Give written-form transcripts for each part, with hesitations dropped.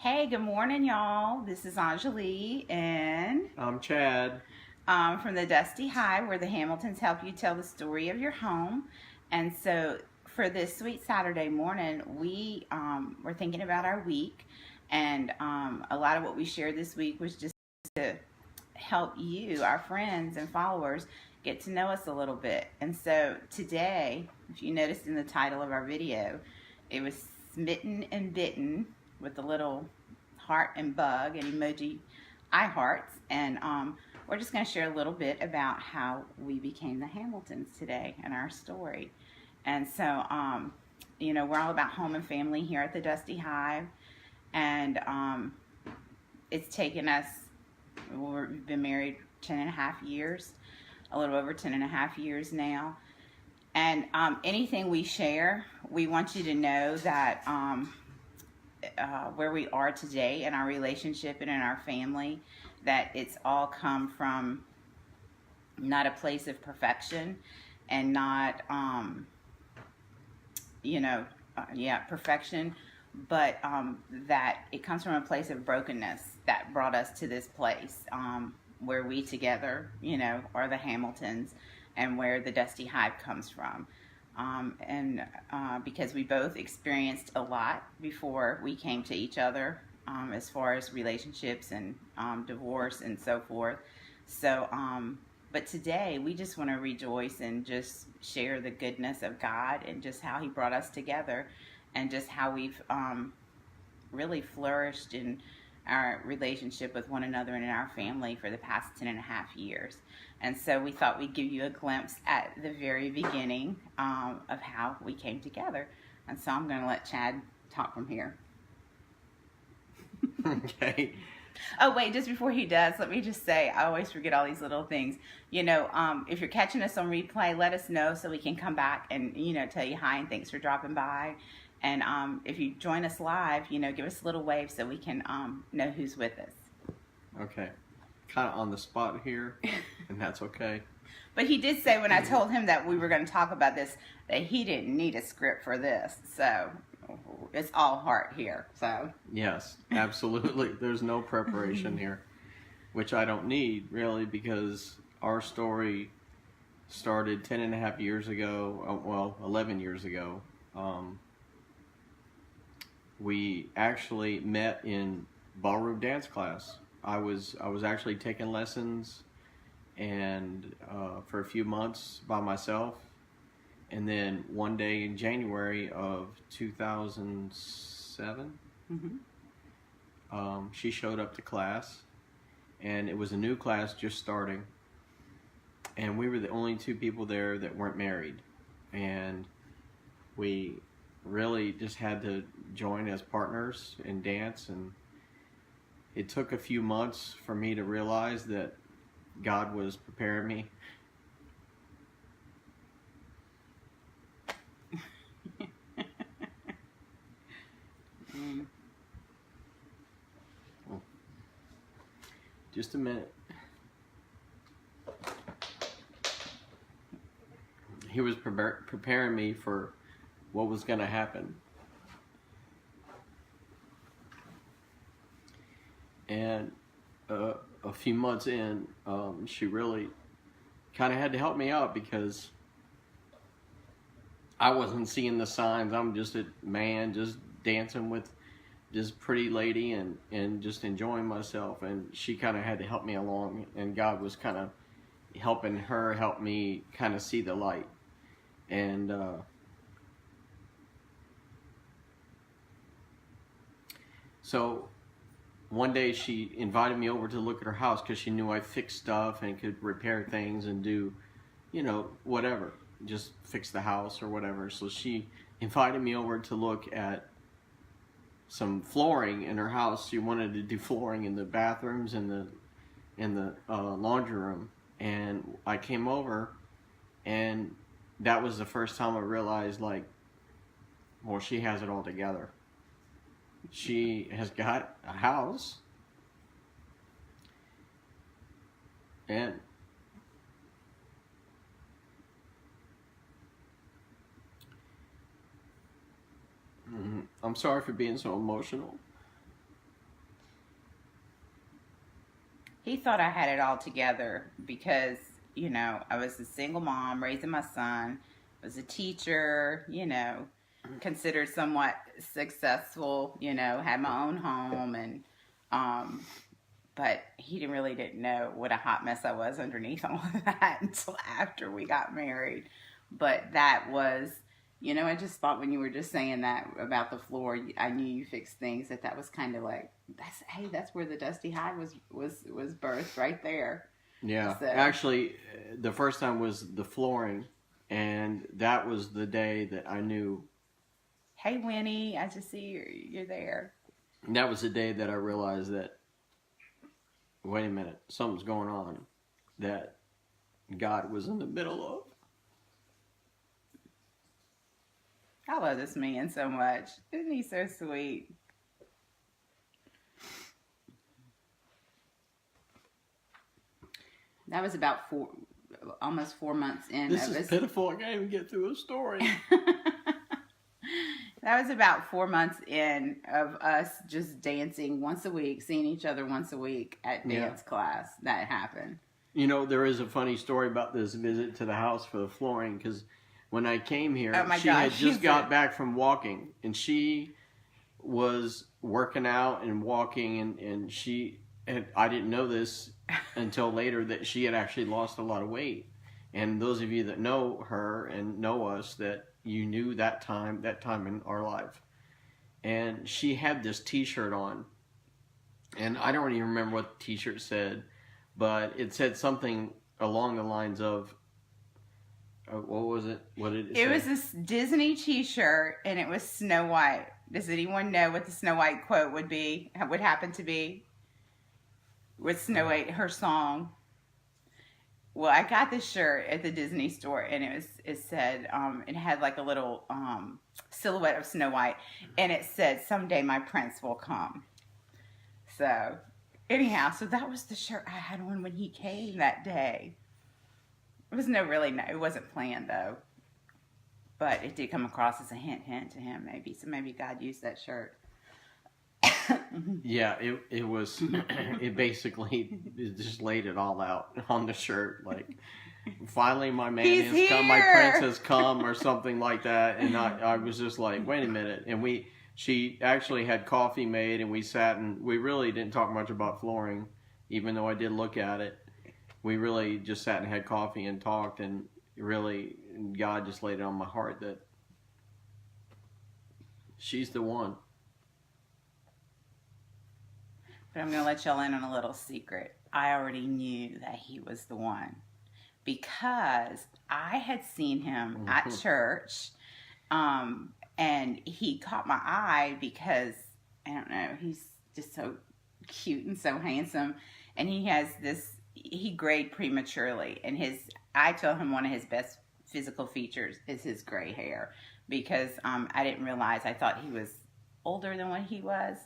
Hey, good morning, y'all. This is Anjali and I'm Chad. from the Dusty Hive, where the Hamiltons help you tell the story of your home. And so, for this sweet Saturday morning, we were thinking about our week, and a lot of what we shared this week was just to help you, our friends and followers, get to know us a little bit. And so, today, if you noticed in the title of our video, it was Smitten and Bitten with the little heart and bug and emoji eye hearts. And we're just going to share a little bit about how we became the Hamiltons today and our story. And so, we're all about home and family here at the Dusty Hive. And it's taken us, we've been married 10 and a half years, a little over 10 and a half years now. And anything we share, we want you to know that where we are today in our relationship and in our family, that it's all come from not a place of perfection and not, perfection, but that it comes from a place of brokenness that brought us to this place where we together, are the Hamiltons and where the Dusty Hive comes from. Because we both experienced a lot before we came to each other as far as relationships and divorce and so forth. So, but today we just want to rejoice and just share the goodness of God and just how He brought us together and just how we've really flourished in our relationship with one another and in our family for the past 10 and a half years. And so we thought we'd give you a glimpse at the very beginning of how we came together. And so I'm going to let Chad talk from here. Okay. Oh, wait, just before he does, let me just say, I always forget all these little things. If you're catching us on replay, let us know so we can come back and, tell you hi and thanks for dropping by. And if you join us live, give us a little wave so we can know who's with us. Okay. Kind of on the spot here, and that's okay. But he did say when I told him that we were going to talk about this, that he didn't need a script for this. So it's all heart here. So Yes, absolutely. There's no preparation here, which I don't need really, because our story started 10 and a half years ago, 11 years ago. We actually met in ballroom dance class. I was actually taking lessons and for a few months by myself, and then one day in January of 2007, she showed up to class, and it was a new class just starting, and we were the only two people there that weren't married, and we really just had to join as partners in dance. And it took a few months for me to realize that God was preparing me. Just a minute. He was preparing me for what was going to happen. And a few months in, she really kind of had to help me out, because I wasn't seeing the signs. I'm just a man just dancing with this pretty lady and just enjoying myself. And she kind of had to help me along, and God was kind of helping her help me kind of see the light. And so one day she invited me over to look at her house, because she knew I fixed stuff and could repair things and do, whatever, just fix the house or whatever. So she invited me over to look at some flooring in her house. She wanted to do flooring in the bathrooms and the laundry room. And I came over, and that was the first time I realized, she has it all together. She has got a house, and I'm sorry for being so emotional. he thought I had it all together because, I was a single mom raising my son, was a teacher, considered somewhat successful, had my own home, and um, but he didn't know what a hot mess I was underneath all of that until after we got married. But that was, I just thought when you were just saying that about the floor, I knew you fixed things. That was kind of like that's where the Dusty High was birthed right there. Yeah, So, actually, the first time was the flooring, and that was the day that I knew. Hey, Winnie, I just see you're there. That was the day that I realized that, wait a minute, something's going on that God was in the middle of. I love this man so much. Isn't he so sweet? That was about almost 4 months in. This is pitiful. I can't even get through a story. That was about 4 months in of us just dancing once a week, seeing each other once a week at dance class. That happened. There is a funny story about this visit to the house for the flooring, because when I came here, she had just got back from walking, and she was working out and walking, and I didn't know this until later that she had actually lost a lot of weight. And those of you that know her and know us, that you knew that time in our life. And she had this t-shirt on, and I don't even remember what the t-shirt said, but it said something along the lines of, what was it? What did it say? It was this Disney t-shirt, and it was Snow White. Does anyone know what the Snow White quote would happen to be? With Snow White, her song. Well, I got this shirt at the Disney store, and it said, it had like a little silhouette of Snow White, and it said, "Someday my prince will come." So, anyhow, so that was the shirt I had on when he came that day. It was it wasn't planned though, but it did come across as a hint to him maybe. So maybe God used that shirt. Yeah, it was. It basically just laid it all out on the shirt. Like, finally, my man has come, my prince has come, or something like that. And I was just like, wait a minute. And she actually had coffee made, and we sat and we really didn't talk much about flooring, even though I did look at it. We really just sat and had coffee and talked, and really, God just laid it on my heart that she's the one. But I'm going to let y'all in on a little secret. I already knew that he was the one because I had seen him at church, and he caught my eye because, I don't know, he's just so cute and so handsome, and he grayed prematurely, and I told him one of his best physical features is his gray hair, because I didn't realize, I thought he was older than what he was,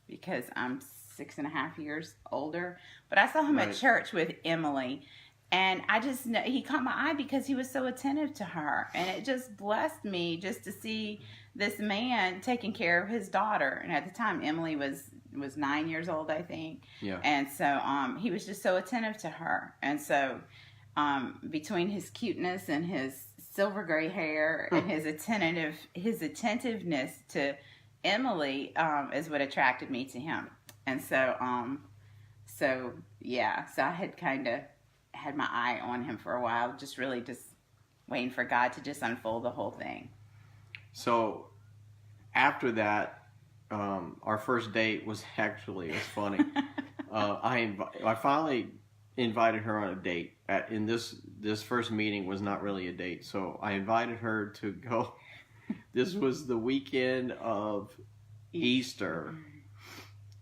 because I'm 6.5 years older. But I saw him at church with Emily, and I just know he caught my eye because he was so attentive to her, and it just blessed me just to see this man taking care of his daughter. And at the time, Emily was 9 years old, I think. Yeah. And so he was just so attentive to her, and so between his cuteness and his silver gray hair and his attentiveness to Emily is what attracted me to him. And so yeah, so I had kind of had my eye on him for a while, just waiting for God to just unfold the whole thing. So after that, our first date was funny. I finally invited her on a date. In this first meeting was not really a date, so I invited her to go. This was the weekend of Easter.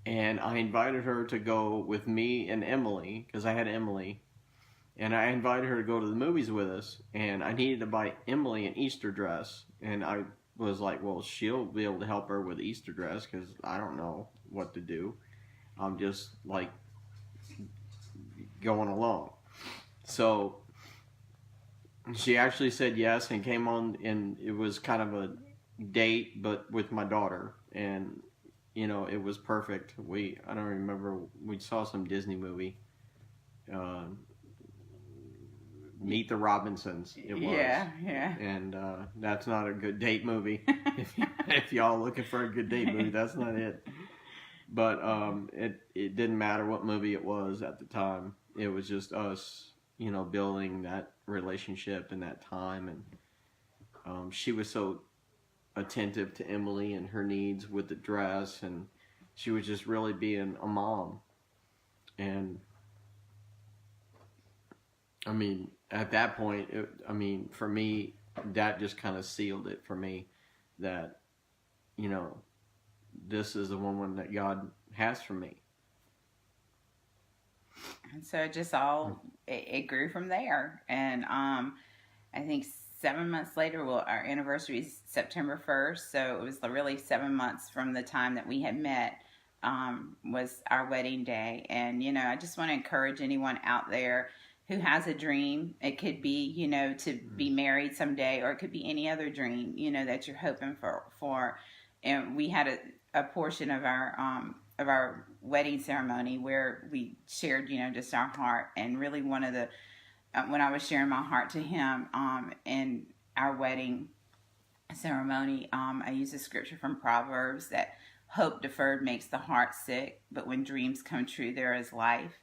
And I invited her to go with me and Emily, because I had Emily. And I invited her to go to the movies with us. And I needed to buy Emily an Easter dress. And I was like, well, she'll be able to help her with the Easter dress, because I don't know what to do. I'm just like going along. So she actually said yes and came on, and it was kind of a date, but with my daughter. And it was perfect. I don't remember, we saw some Disney movie. uh, Meet the Robinsons. It was. Yeah, yeah. And that's not a good date movie. If y'all looking for a good date movie, that's not it. But it didn't matter what movie it was at the time. It was just us, building that relationship and that time. And she was so attentive to Emily and her needs with the dress, and she was just really being a mom. And I mean, at that point, for me, that just kind of sealed it for me that, this is the woman that God has for me. And so it just it grew from there. And I think 7 months later, our anniversary is September 1st. So it was really 7 months from the time that we had met was our wedding day. And, I just want to encourage anyone out there who has a dream. It could be, to be married someday, or it could be any other dream, that you're hoping for. And we had a portion of our wedding ceremony where we shared, just our heart. And really one of the, when I was sharing my heart to him in our wedding ceremony, I used a scripture from Proverbs that hope deferred makes the heart sick, but when dreams come true, there is life.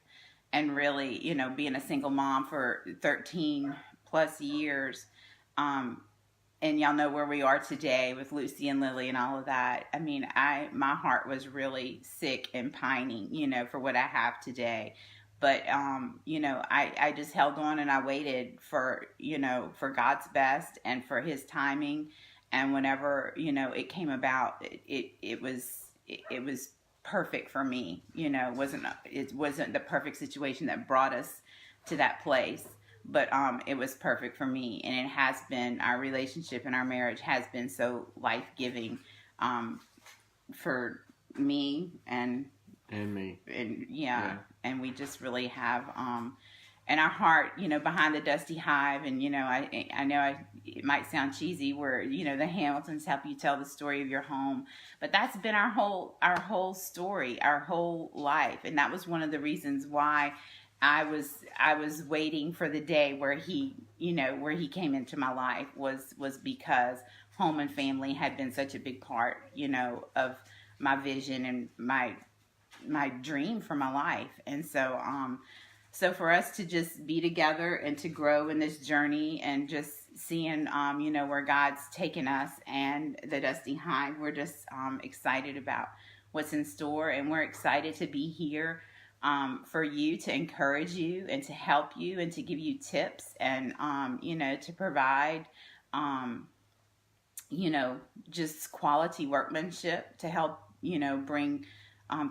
And really, being a single mom for 13 plus years, and y'all know where we are today with Lucy and Lily and all of that. I mean, my heart was really sick and pining, for what I have today. But, I just held on and I waited for God's best and for his timing. And whenever, it came about, it was perfect for me. It wasn't the perfect situation that brought us to that place, but it was perfect for me. And it has been, our relationship and our marriage has been so life-giving for me and me. And yeah. And we just really have and our heart, behind the dusty hive. And I know it might sound cheesy where the Hamiltons help you tell the story of your home, but that's been our whole story, our whole life. And that was one of the reasons why I was waiting for the day where he came into my life, was because home and family had been such a big part of my vision and my dream for my life. And so for us to just be together and to grow in this journey and just seeing, where God's taken us and the Dusty Hive, we're just excited about what's in store. And we're excited to be here for you, to encourage you and to help you and to give you tips and, to provide, just quality workmanship to help, bring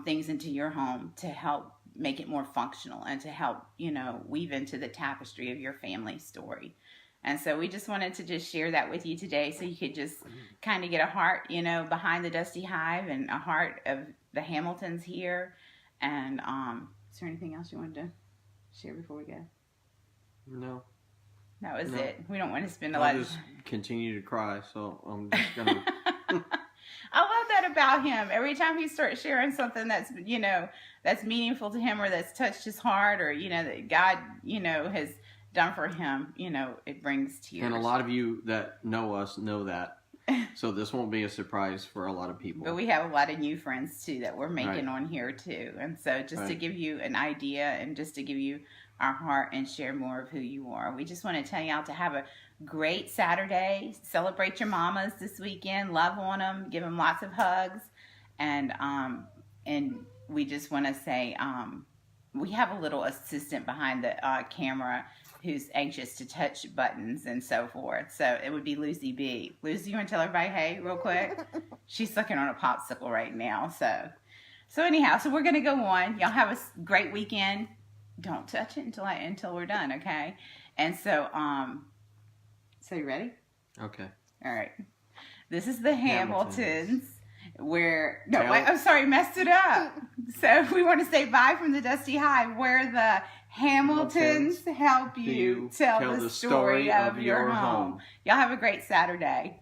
things into your home, to help make it more functional and to help, weave into the tapestry of your family story. And so we just wanted to just share that with you today so you could just kind of get a heart, behind the Dusty Hive and a heart of the Hamiltons here. And is there anything else you wanted to share before we go? No. That was it. We don't want to spend a I'll lot just continue to cry, so I'm just going to... I love that about him. Every time he starts sharing something that's, that's meaningful to him or that's touched his heart or, that God, has done for him, it brings tears. And a lot of you that know us know that. So this won't be a surprise for a lot of people. But we have a lot of new friends, too, that we're making on here, too. And so just to give you an idea and just to give you our heart and share more of who you are, we just want to tell you all to have a great Saturday. Celebrate your mamas this weekend. Love on them. Give them lots of hugs. And we just want to say we have a little assistant behind the camera who's anxious to touch buttons and so forth. So it would be Lucy B. Lucy, you want to tell everybody hey real quick? She's sucking on a popsicle right now. So anyhow, so we're going to go on. Y'all have a great weekend. Don't touch it until we're done, okay? And so you ready? Okay. All right. This is the Hamiltons. Messed it up. So we want to say bye from the Dusty Hive, where the Hamiltons help you tell the story of your home. Y'all have a great Saturday.